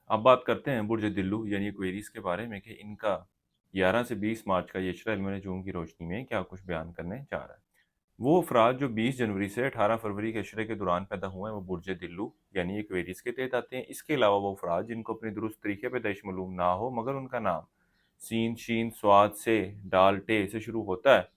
अब बात करते हैं बुर्ज दिल्लू यानी एक्वेरियस के बारे में कि इनका 11 से 20 मार्च का इशरा इल्म नजूम की रोशनी में क्या कुछ बयान करने जा रहा है। वो अफराद जो 20 जनवरी से 18 फरवरी के इशरे के दौरान पैदा हुए हैं वो बुर्ज दिल्लू यानी एक्वेरियस के तहत आते हैं। इसके अलावा वो अफराद जिनको अपनी दुरुस्त तरीके पे दैश मालूम ना हो मगर उनका नाम सीन शीन स्वाद से डाल टे से शुरू होता है,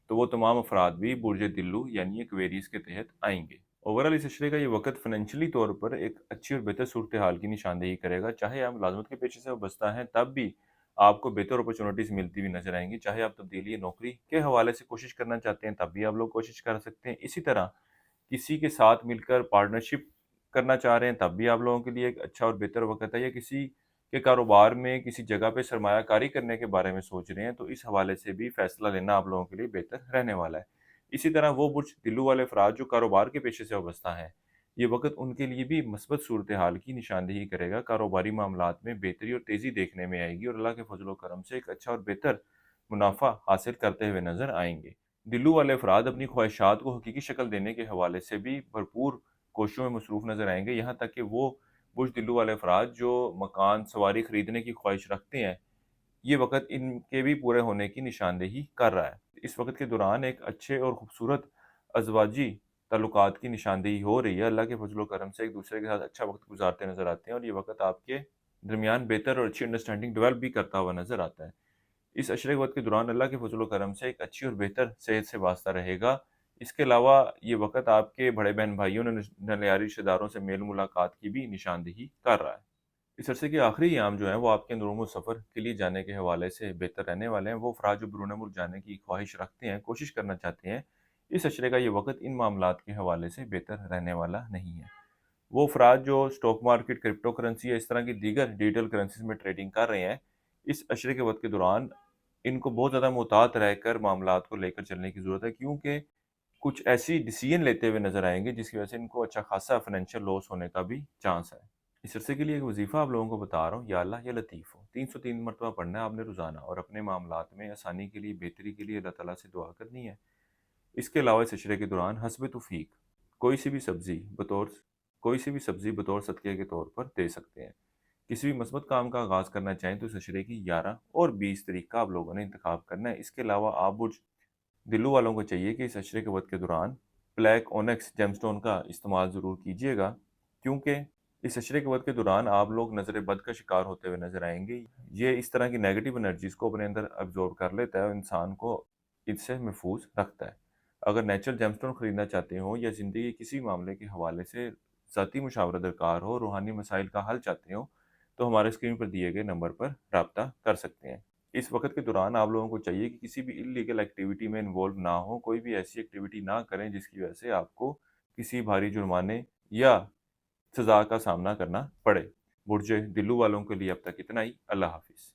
तो वो तमाम अफराद भी बुर्ज दिल्लू यानी एक्वेरियस के तहत आएंगे। ओवरऑल इस अशरे का ये वक्त फाइनेंशियली तौर पर एक अच्छी और बेहतर सूरत हाल की निशानदेही करेगा। चाहे आप मुलाजमत के पेशे से वाबस्ता हैं तब भी आपको बेहतर अपॉर्चुनिटीज मिलती हुई नजर आएंगी। चाहे आप तब्दीली नौकरी के हवाले से कोशिश करना चाहते हैं तब भी आप लोग कोशिश कर सकते हैं। इसी तरह किसी के साथ मिलकर पार्टनरशिप करना चाह रहे हैं तब भी आप लोगों के लिए एक अच्छा और बेहतर वक्त है। या किसी के कारोबार में किसी जगह पे सरमायाकारी करने के बारे में सोच रहे हैं तो इस हवाले से भी फैसला लेना आप लोगों के लिए बेहतर रहने वाला है। इसी तरह वो बुर्ज दिल्लू वाले अफराद जो कारोबार के पेशे से वाबस्ता हैं, ये वक्त उनके लिए भी मस्बत सूरत हाल की निशानदेही करेगा। कारोबारी मामलात में बेहतरी और तेज़ी देखने में आएगी और अल्लाह के फजल व करम से एक अच्छा और बेहतर मुनाफा हासिल करते हुए नजर आएंगे। दिल्लू वाले अफराद अपनी ख्वाहिशात को हकीकी शक्ल देने के हवाले से भी भरपूर कोशिशों में मसरूफ़ नज़र आएंगे। यहाँ तक कि वो बुर्ज दिल्लू वाले अफराद जो मकान सवारी खरीदने की ख्वाहिश रखते हैं, ये वक़्त इनके भी पूरे होने की निशानदेही कर रहा है। इस वक़्त के दौरान एक अच्छे और खूबसूरत अज़वाजी ताल्लुकात की निशानदेही हो रही है। अल्लाह के फज़ल व करम से एक-दूसरे के साथ अच्छा वक़्त गुज़ारते नज़र आते हैं और ये वक़्त आपके दरमियान बेहतर और अच्छी अंडरस्टैंडिंग डेवलप भी करता हुआ नज़र आता है। इस अशरे वक़्त के दौरान अल्लाह के फज़ल व करम से एक अच्छी और बेहतर सेहत से वास्ता रहेगा। इसके अलावा ये वक़्त आपके बड़े बहन-भाइयों ने ननिहाली रिश्तेदारों से मेल-मुलाकात की भी निशानदेही कर रहा है। इस अरसे के आखिरी अयाम जो हैं वो आपके अंदरूनी सफ़र के लिए जाने के हवाले से बेहतर रहने वाले हैं। वो अफ़राद जो बैरून मुल्क जाने की ख्वाहिश रखते हैं, कोशिश करना चाहते हैं, इस अशरे का ये वक़्त इन मामलात के हवाले से बेहतर रहने वाला नहीं है। वो अफ़राद जो स्टॉक मार्केट, क्रिप्टो करेंसी या इस तरह की दीगर डिजिटल करेंसीज़ में ट्रेडिंग कर रहे हैं, इस अशरे के वक़्त के दौरान इनको बहुत ज़्यादा मुहतात रहकर मामलात को लेकर चलने की ज़रूरत है, क्योंकि कुछ ऐसी डिसीजन लेते हुए नज़र आएँगे जिसकी वज़ह से इनको अच्छा खासा फ़ाइनेंशियल लॉस होने का भी चांस है। इस अरसे के लिए एक वज़ीफ़ा आप लोगों को बता रहा हूँ, या अल्लाह या लतीफ़ हो, 303 मरतबा पढ़ना है आपने रोज़ाना और अपने मामलात में आसानी के लिए, बेहतरी के लिए अल्लाह ताला से दुआ करनी है। इसके अलावा इस अशरे के दौरान हस्ब तौफ़ीक कोई सी भी सब्ज़ी बतौर कोई सी भी सब्ज़ी बतौर सदक़े के तौर पर दे सकते हैं। किसी भी मस्बत काम का आगाज़ करना चाहें तो इस अशरे की 11 और 20 तारीख का आप लोगों ने इंतख़ाब करना है। इसके अलावा आप बुर्ज दिल्लू वालों को चाहिए कि इस अशरे के वक़्त के दौरान ब्लैक ओनेक्स जेमस्टोन का इस्तेमाल ज़रूर कीजिएगा, क्योंकि इस अशरे के वक़्त के दौरान आप लोग नज़र बद का शिकार होते हुए नज़र आएँगे। ये इस तरह की नेगेटिव एनर्जीज़ को अपने अंदर अब्ज़ॉर्ब कर लेता है और इंसान को इससे महफूज़ रखता है। अगर नेचुरल जेमस्टोन खरीदना चाहते हो या ज़िंदगी के किसी मामले के हवाले से ज़ाती मशावरा दरकार हो, रूहानी मसाइल का हल चाहते हो, तो हमारे स्क्रीन पर दिए गए नंबर पर राब्ता कर सकते हैं। इस वक़्त के दौरान आप लोगों को चाहिए कि किसी भी इल्लीगल एक्टिविटी में इन्वॉल्व ना हो, कोई भी ऐसी एक्टिविटी ना करें जिसकी वजह से आपको किसी भारी जुर्माने या सज़ा का सामना करना पड़े। बुर्ज दिल्लू वालों के लिए अब तक इतना ही। अल्लाह हाफ़िज़।